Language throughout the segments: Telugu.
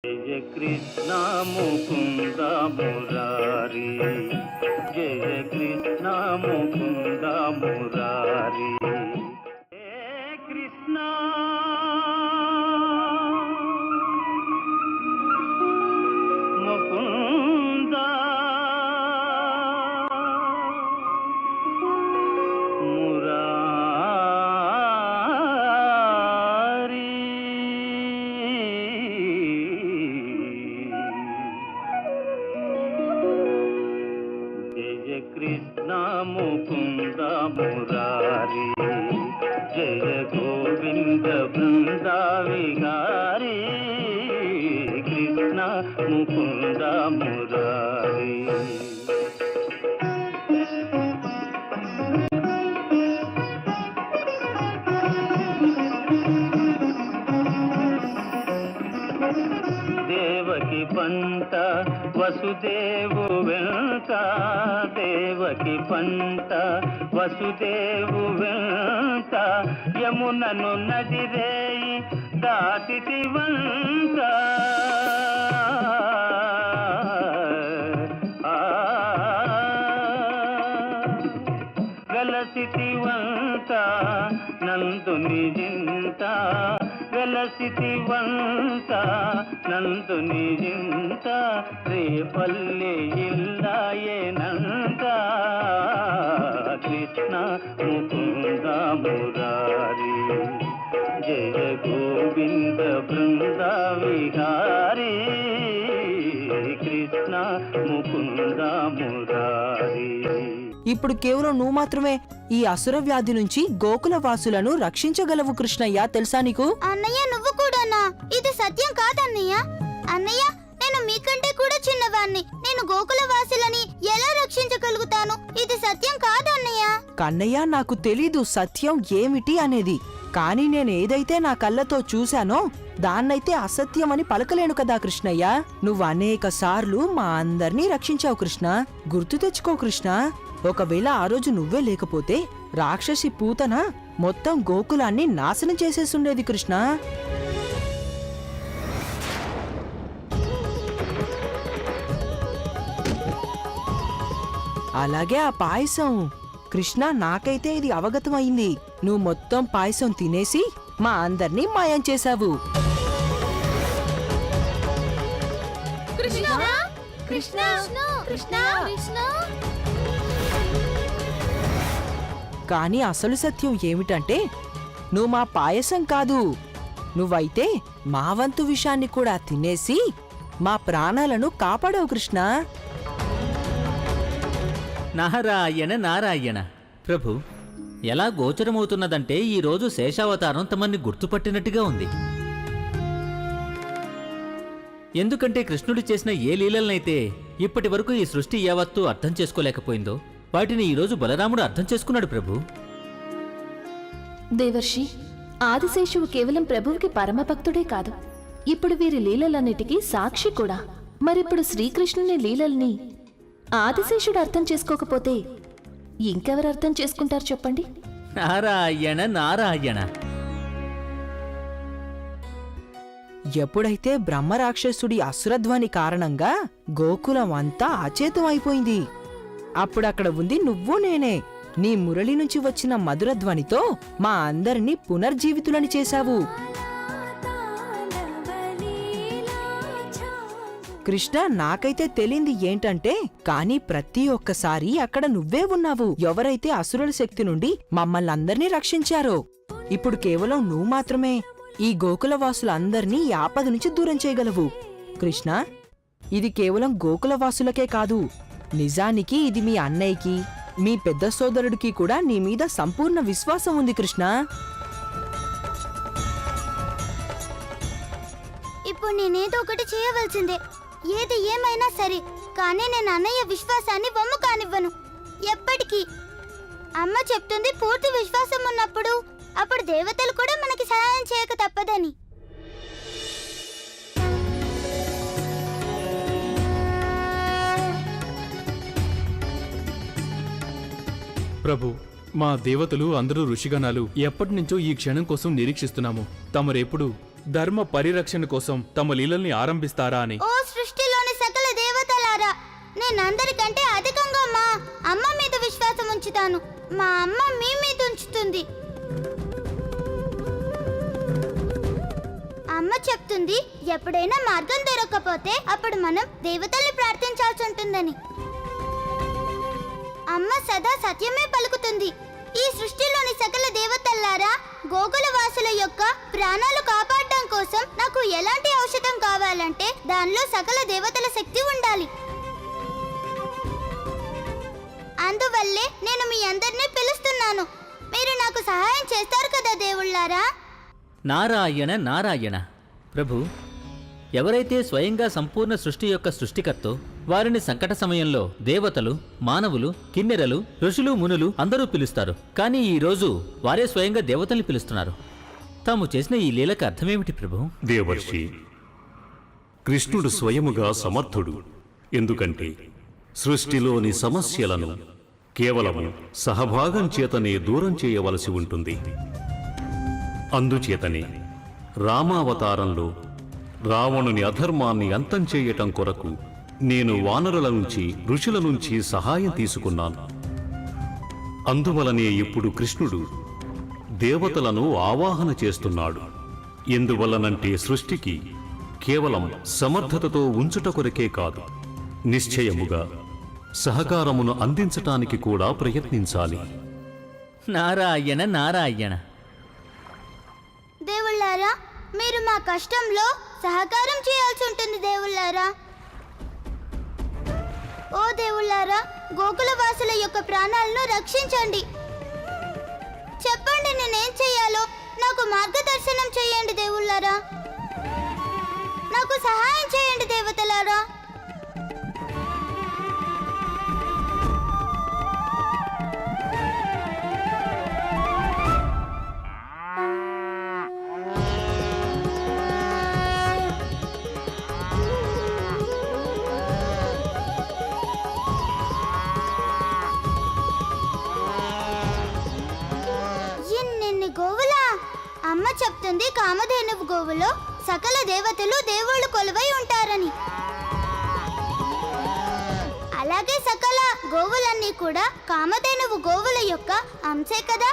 జయ కృష్ణ ముకుంద మురారి, జయ కృష్ణ ముకుంద మురారి. హే కృష్ణ ముకుంద కృష్ణ ముకుంద మురారి, జయ గోవింద బృంద విహారీ. కృష్ణ ముకుంద మురారి. దేవకి పంట వసుదేవు వెంట, దేవకి పంట వసుదేవు వెంట, యమునను నదిరేయి దాటితి వంట. వెలసితి వంట నందుని జింత, వెలసితి వంట నందుని జింత, రేపల్లి ఇల్లాయేనంత. కృష్ణ ముకుంద మురారి, జయ గోవింద బృంద విహారీ. కృష్ణ ముకుంద మురారి. ఇప్పుడు కేవలం నువ్వు మాత్రమే ఈ అసుర వ్యాధి నుంచి గోకుల వాసులను రక్షించగలవు కృష్ణయ్య, తెలుసా నీకు? అన్నయ్య నువ్వు కూడానా? ఇది సత్యం కాదన్నయ్య. అన్నయ్య నేను మీకంటే కూడా చిన్నవాణ్ణి, నేను గోకుల వాసులని ఎలా రక్షించగలుగుతాను? ఇది సత్యం కాదన్నయ్య. కన్నయ్య నాకు తెలీదు సత్యం ఏమిటి అనేది, కానీ నేను ఏదైతే నా కళ్ళతో చూశానో దాన్నైతే అసత్యమని పలకలేను కదా కృష్ణయ్య. నువ్వు అనేక సార్లు మా అందర్నీ రక్షించావు కృష్ణ, గుర్తు తెచ్చుకో కృష్ణ. ఒకవేళ ఆ రోజు నువ్వే లేకపోతే రాక్షసి పూతన మొత్తం గోకులాన్ని నాశనం చేసేసుండేది కృష్ణ. అలాగే ఆ పాయసం కృష్ణ, నాకైతే ఇది అవగతమైంది. నువ్వు మొత్తం పాయసం తినేసి మా అందర్నీ మాయం చేశావు. కానీ అసలు సత్యం ఏమిటంటే నువ్వు మా పాయసం కాదు, నువ్వైతే మా వంతు విషాన్ని కూడా తినేసి మా ప్రాణాలను కాపాడావు కృష్ణ. నారాయణ నారాయణ. ప్రభు, ఎలా గోచరమవుతున్నదంటే ఈరోజు శేషావతారం తమన్ని గుర్తుపట్టినట్టుగా ఉంది. ఎందుకంటే కృష్ణుడు చేసిన ఏ లీలలనైతే ఇప్పటి వరకు ఈ సృష్టి యావత్తూ అర్థం చేసుకోలేకపోయిందో వాటిని ఈరోజు బలరాముడు అర్థం చేసుకున్నాడు ప్రభు. దేవర్షి, ఆదిశేషువు కేవలం ప్రభువుకి పరమభక్తుడే కాదు, ఇప్పుడు వీరి లీలలన్నిటికీ సాక్షి కూడా. మరిప్పుడు శ్రీకృష్ణుని లీలల్ని ఆదిశేషుడు అర్థం చేసుకోకపోతే ఇంకెవరు అర్థం చేసుకుంటారు చెప్పండి? నారాయణ నారాయణ. ఎప్పుడైతే బ్రహ్మరాక్షసుడి అసురధ్వని కారణంగా గోకులం అంతా అచేతం అయిపోయింది, అప్పుడక్కడ ఉంది నువ్వు నేనే. నీ మురళి నుంచి వచ్చిన మధుర ధ్వనితో మా అందరినీ పునర్జీవితులని చేశావు కృష్ణ. నాకైతే తెలియంది ఏంటంటే, కానీ ప్రతి ఒక్కసారి అక్కడ నువ్వే ఉన్నావు. ఎవరైతే అసురుల శక్తి నుండి మమ్మల్ని అందర్నీ రక్షించారో, ఇప్పుడు కేవలం నువ్వు మాత్రమే ఈ గోకులవాసులందర్నీ ఈ ఆపద నుంచి దూరం చేయగలవు కృష్ణ. ఇది కేవలం గోకులవాసులకే కాదు, నిజానికి ఇది మీ అన్నయ్యకి, మీ పెద్ద సోదరుడికి కూడా నీ మీద సంపూర్ణ విశ్వాసం ఉంది కృష్ణ. ఇప్పుడు నేనేదో ఒకటి చేయవలసిందే, ఏది ఏమైనా సరే. కానీ నేను అన్నయ్య విశ్వాసాన్ని వమ్ము కానివ్వను ఎప్పటికీ. అమ్మ చెప్తుంది పూర్తి విశ్వాసం ఉన్నప్పుడు అప్పుడు దేవతలు కూడా మనకి సహాయం చేయక తప్పదని. ప్రభు, మా దేవతలు అందరూ ఋషిగణాలు ఎప్పటినుంచో ఈ క్షణం కోసం నిరీక్షిస్తున్నాము. తమరెప్పుడు ధర్మ పరిరక్షణ కోసం తమ లీలల్ని ఆరంభిస్తారా అని. ఓ సృష్టిలోని సకల దేవతలారా, నేనందరికంటే అధికంగా మా అమ్మ మీద విశ్వాసం ఉంచుతాను. మా అమ్మ మీ మీద ఉంచుతుంది. అమ్మ చెప్తుంది, ఎప్పుడైనా మార్గం దొరకకపోతే అప్పుడు మనం దేవతల్ని ప్రార్థించాల్సి ఉంటుందని. అమ్మ సదా సత్యమే పలుకుతుంది. ఈ సృష్టిలోని సకల దేవతల్లారా, గోకుల వాసుల యొక్క ప్రాణాలు కాపాడడం కోసం నాకు ఎలాంటి ఔషధం కావాలంటే దానిలో సకల దేవతల శక్తి ఉండాలి. అందువల్లే నేను మీ అందరినీ పిలుస్తున్నాను. మీరు నాకు సహాయం చేస్తారు కదా దేవుళ్ళారా? నారాయణ నారాయణ. ప్రభు, ఎవరైతే స్వయంగా సంపూర్ణ సృష్టి యొక్క సృష్టికర్తో వారిని సంకట సమయంలో దేవతలు, మానవులు, కిన్నెరలు, ఋషులు, మునులు అందరూ పిలుస్తారు. కానీ ఈ రోజు వారే స్వయంగా దేవతల్ని పిలుస్తున్నారు. తాము చేసిన ఈ లీలకు అర్థమేమిటి ప్రభు? దేవర్షి, కృష్ణుడు స్వయముగా సమర్థుడు. ఎందుకంటే సృష్టిలోని సమస్యలను కేవలము సహభాగం చేతనే దూరం చేయవలసి ఉంటుంది. అందుచేతనే రామావతారంలో రావణుని అధర్మాన్ని అంతం చేయటం కొరకు నేను వానరుల నుంచి, ఋషుల నుంచి సహాయం తీసుకున్నాను. అందువలనే ఇప్పుడు కృష్ణుడు దేవతలను ఆవాహన చేస్తున్నాడు. ఎందువల్లనంటే సృష్టికి కేవలం సమర్థతతో ఉంచుట కొరకే కాదు, నిశ్చయముగా సహకారమును అందించటానికి కూడా ప్రయత్నించాలి. నారాయణ నారాయణ. దేవుళ్ళారా, మీరు మా కష్టంలో సహకారం చేయాల్సి ఉంటుంది దేవుళ్ళారా. ఓ దేవుళ్ళారా, గోకుల వాసుల యొక్క ప్రాణాలను రక్షించండి. చెప్పండి నేనేం చేయాలో. నాకు మార్గదర్శనం చేయండి దేవుళ్ళారా. నాకు సహాయం చేయండి దేవతలారా. గోవులా? అమ్మ చెప్తుంది కామధేనువు గోవులో సకల దేవతలు దేవుళ్ళు కొలువై ఉంటారని. అలాగే సకల గోవులన్నీ కూడా కామధేనువు గోవుల యొక్క అంశే కదా.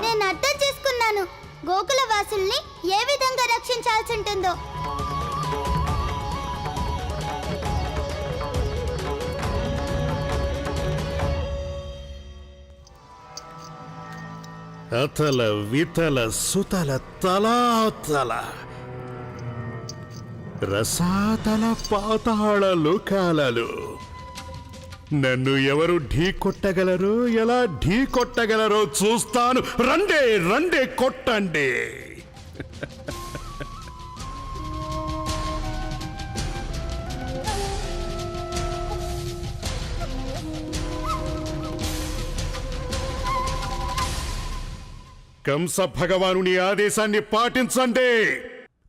నేను అర్థం చేసుకున్నాను గోకుల వాసుల్ని ఏ విధంగా రక్షించాల్సి ఉంటుందో. అతల వితల సుతల తలాతల రసాతల పాతాళ లోకాలలో నన్ను ఎవరు ఢీ కొట్టగలరో, ఎలా ఢీ కొట్టగలరో చూస్తాను. రండే రండే కొట్టండి. కంస భగవానుని ఆదేశాన్ని పాటించండి.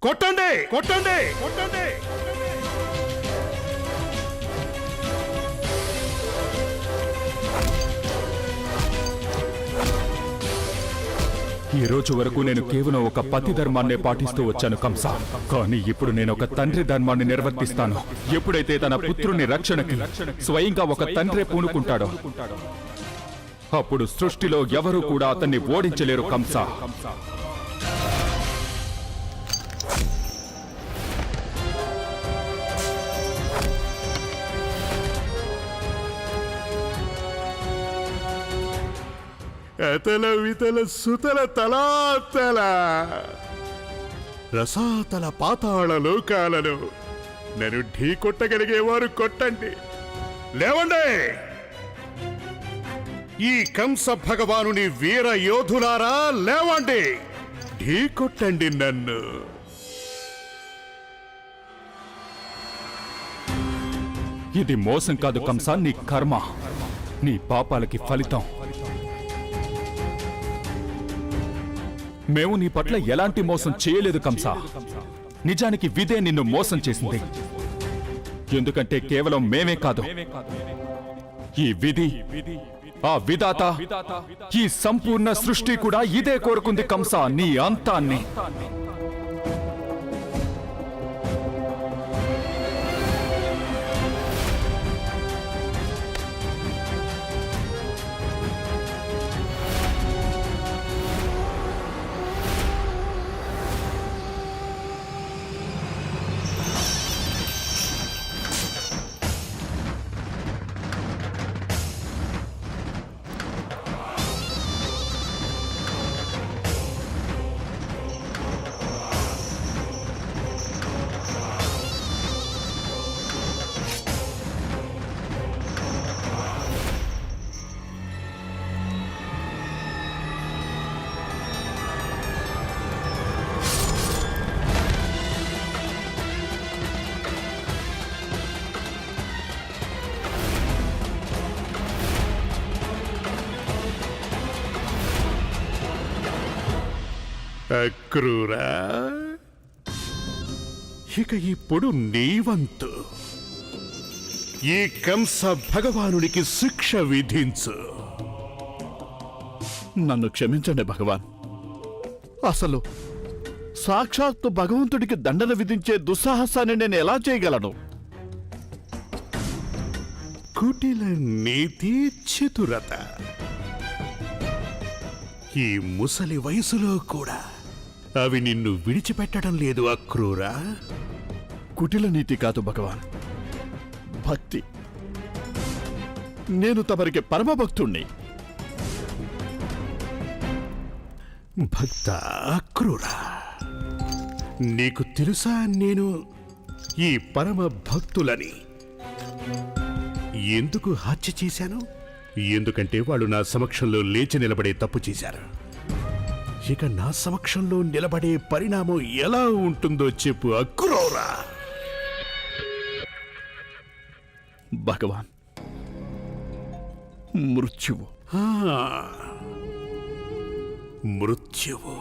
కొట్టండి కొట్టండి కొట్టండి. ఈ రోజు వరకు నేను కేవలం ఒక పతి ధర్మాన్నే పాటిస్తూ వచ్చాను కంస. కానీ ఇప్పుడు నేను ఒక తండ్రి ధర్మాన్ని నిర్వర్తిస్తాను. ఎప్పుడైతే తన పుత్రుని రక్షణకి స్వయంగా ఒక తండ్రే పూనుకుంటాడో అప్పుడు సృష్టిలో ఎవరూ కూడా అతన్ని ఓడించలేరు కంస. అతల వితల సుతల తలాతల రసాతల పాతాళ లోకాలను నన్ను ఢీ కొట్టగలిగేవారు కొట్టండి. లేవండి. ఈ కంస భగవానుని వీర యోధులారా, లేవండి. ఢీ కొట్టండి నన్ను. ఇది మోసం కాదు కంస, నీ కర్మ, నీ పాపాలకి ఫలితం. మేము నీ పట్ల ఎలాంటి మోసం చేయలేదు కంస. నిజానికి విదే నిన్ను మోసం చేసింది. ఎందుకంటే కేవలం మేమే కాదు, ఈ విధి, ఆ విధాత, ఈ సంపూర్ణ సృష్టి కూడా ఇదే కోరుకుంది కంస, నీ అంతాన్ని. అక్రూరా, ఇక ఇప్పుడు నీవంతు. ఈ కంస భగవానుడికి శిక్ష విధించు. నన్ను క్షమించండి భగవాన్. అసలు సాక్షాత్తు భగవంతుడికి దండన విధించే దుస్సాహసాన్ని నేను ఎలా చేయగలను? కుటిల నీతి, చతురత. ఈ ముసలి వయసులో కూడా అవి నిన్ను విడిచిపెట్టడం లేదు అక్రూరా. కుటిల నీతి కాదు భగవాన్, భక్తి. నేను తమరికి పరమభక్తుణ్ణి. భక్త అక్రూరా, నీకు తెలుసా నేను ఈ పరమ భక్తులని ఎందుకు హత్య చేశాను? ఎందుకంటే వాళ్ళు నా సమక్షంలో లేచి నిలబడే తప్పు చేశారు. ఇక నా సమక్షంలో నిలబడే పరిణామం ఎలా ఉంటుందో చెప్పు అక్రూరా. భగవాన్, మృత్యువు. మృత్యువు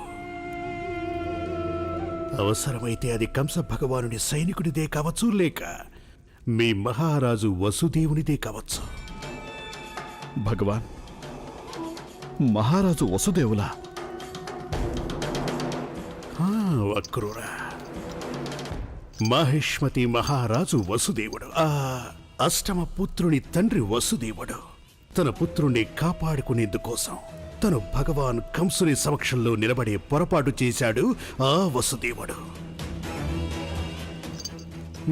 అవసరమైతే అది కంస భగవానుని సైనికుడిదే కావచ్చు, లేక మీ మహారాజు వసుదేవునిదే కావచ్చు. భగవాన్, మహారాజు వసుదేవులా? అక్రూరా, మహిష్మతి మహారాజు వసుదేవుడు, ఆ అష్టమ పుత్రుని తండ్రి వసుదేవుడు తన పుత్రుణ్ణి కాపాడుకునేందుకోసం తను భగవాన్ కంసుని సమక్షంలో నిలబడే పొరపాటు చేశాడు. ఆ వసుదేవుడు,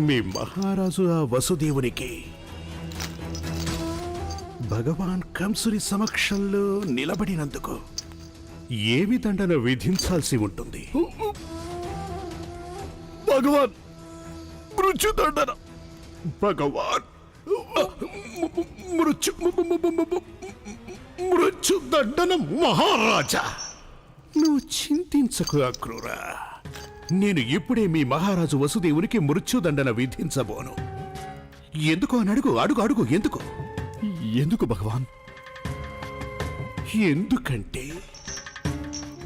మీ మహారాజు ఆ వసుదేవునికి భగవాన్ కంసుని సమక్షంలో నిలబడినందుకు ఏమి దండన విధించాల్సి ఉంటుంది? భగవాన్, మృత్యుదండన. భగవాన్, మృత్యుదండన మహారాజా. నువ్వు చింతించకు అక్రూరా, నేను ఇప్పుడే మీ మహారాజు వసుదేవునికి మృత్యుదండన విధించబోను. ఎందుకు అని అడుగు, అడుగు అడుగు. ఎందుకు? ఎందుకు భగవాన్? ఎందుకంటే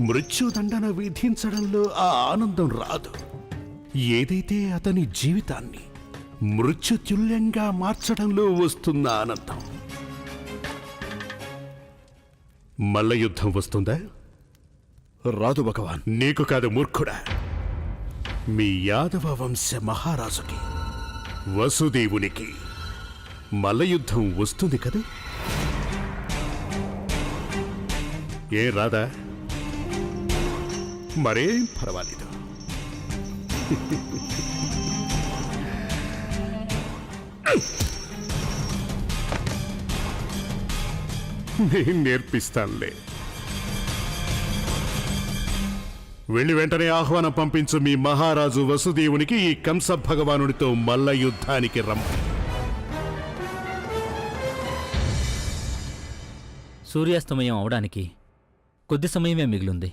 మృత్యుదండన విధించడంలో ఆ ఆనందం రాదు, ఏదైతే అతని జీవితాన్ని మృత్యుతుల్యంగా మార్చడంలో వస్తున్న ఆనందం. మల్ల యుద్ధం వస్తుందా? రాదు భగవాన్. నీకు కాదు మూర్ఖుడా, మీ యాదవ వంశ మహారాజుకి వసుదేవునికి మల్లయుద్ధం వస్తుంది కదా? ఏ రాదా? మరేం పర్వాలేదు. నేను నేర్పిస్తానులే. వెళ్ళి వెంటనే ఆహ్వానం పంపించు మీ మహారాజు వసుదేవునికి ఈ కంస భగవానుడితో మల్ల యుద్ధానికి రమ్మని. సూర్యాస్తమయం అవడానికి కొద్ది సమయమే మిగిలింది.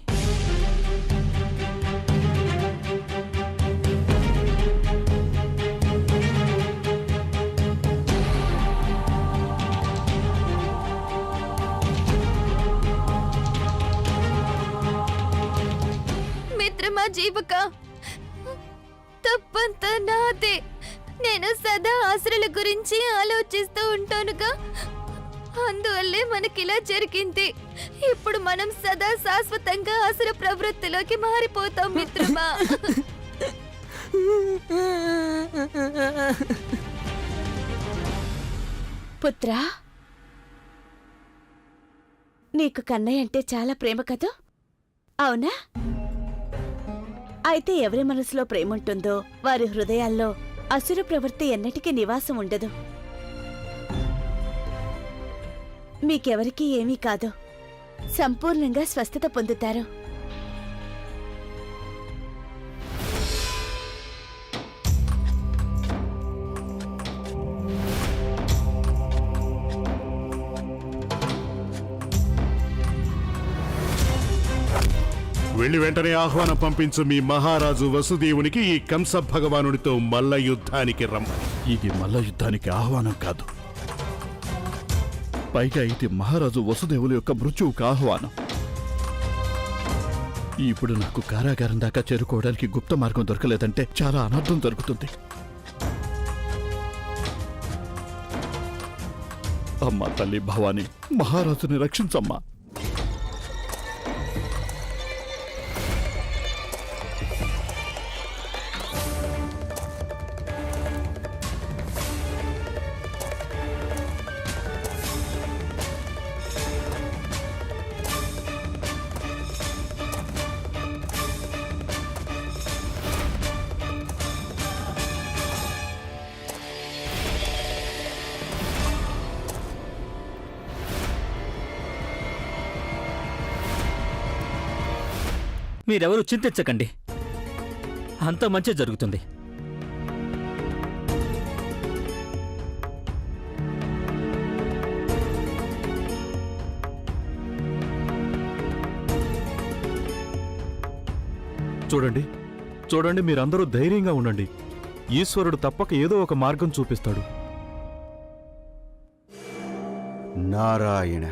మిత్రమా జీవక, తప్పంతా నాదే. నేను సదా అసురుల గురించి ఆలోచిస్తూ ఉంటానుగా, అందువల్లే మనకిలా జరిగింది. ఇప్పుడు మనం సదా శాశ్వతంగా అసుర ప్రవృత్తిలోకి మారిపోతాం మిత్రమా. పుత్రా, నీకు కన్నయ్య అంటే చాలా ప్రేమ కదా? అవునా? అయితే ఎవరి మనసులో ప్రేమ ఉంటుందో వారి హృదయాల్లో అసుర ప్రవృత్తి ఎన్నటికీ నివాసం ఉండదు. మీకెవరికీ ఏమీ కాదు, సంపూర్ణంగా స్వస్థత పొందుతారు. వెళ్ళి వెంటనే ఆహ్వానం పంపించు మీ మహారాజు వసుదేవునికి ఈ కంస భగవానుడితో మల్ల యుద్ధానికి రమ్మని. ఇది మల్ల యుద్ధానికి ఆహ్వానం కాదు, పైగా ఇది మహారాజు వసుదేవుల యొక్క మృత్యువుకు ఆహ్వానం. ఇప్పుడు నాకు కారాగారం దాకా చేరుకోవడానికి గుప్త మార్గం దొరకలేదంటే చాలా అనర్థం జరుగుతుంది. అమ్మా తల్లి భవాని, మహారాజుని రక్షించమ్మా. మీరెవరూ చింతించకండి, అంత మంచి జరుగుతుంది. చూడండి చూడండి, మీరందరూ ధైర్యంగా ఉండండి. ఈశ్వరుడు తప్పక ఏదో ఒక మార్గం చూపిస్తాడు. నారాయణ.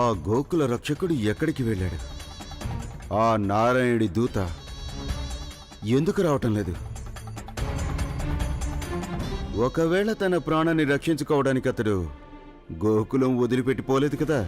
ఆ గోకుల రక్షకుడు ఎక్కడికి వెళ్ళాడు? ఆ నారాయణుడి దూత ఎందుకు రావటం లేదు? ఒకవేళ తన ప్రాణాన్ని రక్షించుకోవడానికి అతడు గోకులం వదిలిపెట్టిపోలేదు కదా.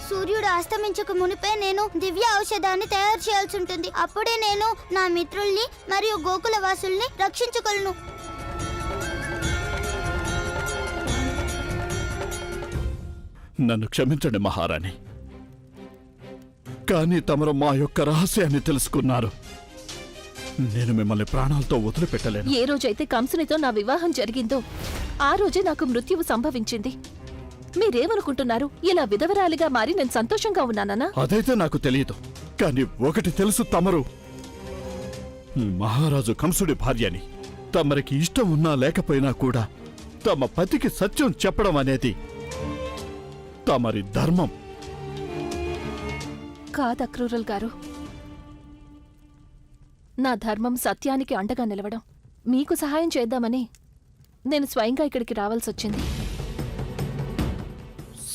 సూర్యుడు అస్తమించక మునిపే నేను దివ్య ఔషధాన్ని తయారు చేయాల్సి ఉంటుంది. అప్పుడే నేను నా మిత్రుల్ని మరియు గోకుల వాసుల్ని రక్షించగలను. నన్ను క్షమించండి మహారాణి, కానీ తమరు మా యొక్క రహస్యాన్ని తెలుసుకున్నారు. నేను మిమ్మల్ని ప్రాణాలతో వదిలిపెట్టలేను. ఏ రోజైతే కంసునితో నా వివాహం జరిగిందో ఆ రోజే నాకు మృత్యువు సంభవించింది. మీరేమనుకుంటున్నారు? ఇలా విధవరాలిగా మారి నేను సంతోషంగా ఉన్నానా? అదైతే నాకు తెలియదు, కానీ ఒకటి తెలుసు, తమరు మహారాజు కంసుడి భార్యని. తమరికి ఇష్టం ఉన్నా లేకపోయినా కూడా తమ పతికి సత్యం చెప్పడం అనేది తమరి ధర్మం. కాదక్రూరల్ గారు, నా ధర్మం సత్యానికి అండగా నిలవడం. మీకు సహాయం చేద్దామని నేను స్వయంగా ఇక్కడికి రావాల్సొచ్చింది.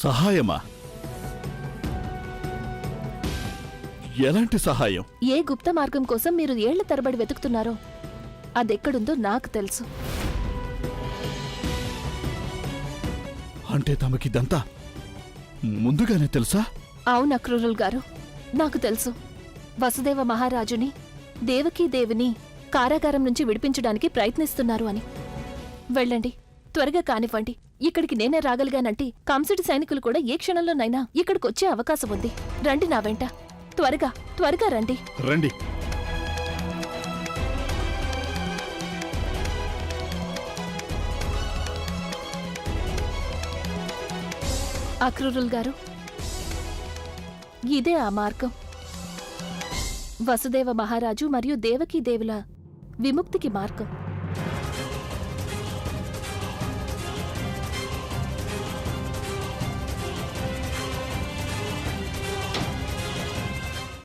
సహాయమా? ఎలాంటి సహాయం? ఏ గుప్త మార్గం కోసం మీరు ఏళ్ల తరబడి వెతుకుతున్నారో అదెక్కడుందో నాకు తెలుసు. అంటే తమకిదంతా ముందుగానే తెలుసా? అవును అక్రూరల్ గారు, నాకు తెలుసు. వసుదేవ మహారాజుని, దేవకీదేవిని కారాగారం నుంచి విడిపించడానికి ప్రయత్నిస్తున్నారు అని. వెళ్ళండి, త్వరగా కానివ్వండి. ఇక్కడికి నేనే రాగలిగానంటే కంసుడి సైనికులు కూడా ఏ క్షణంలోనైనా ఇక్కడికొచ్చే అవకాశం ఉంది. రండి నా వెంట, త్వరగా త్వరగా రండి. రండి. అక్రూరుల్ గారు, ఇదే ఆ మార్గం. వసుదేవ మహారాజు మరియు దేవకీదేవుల విముక్తికి మార్గం.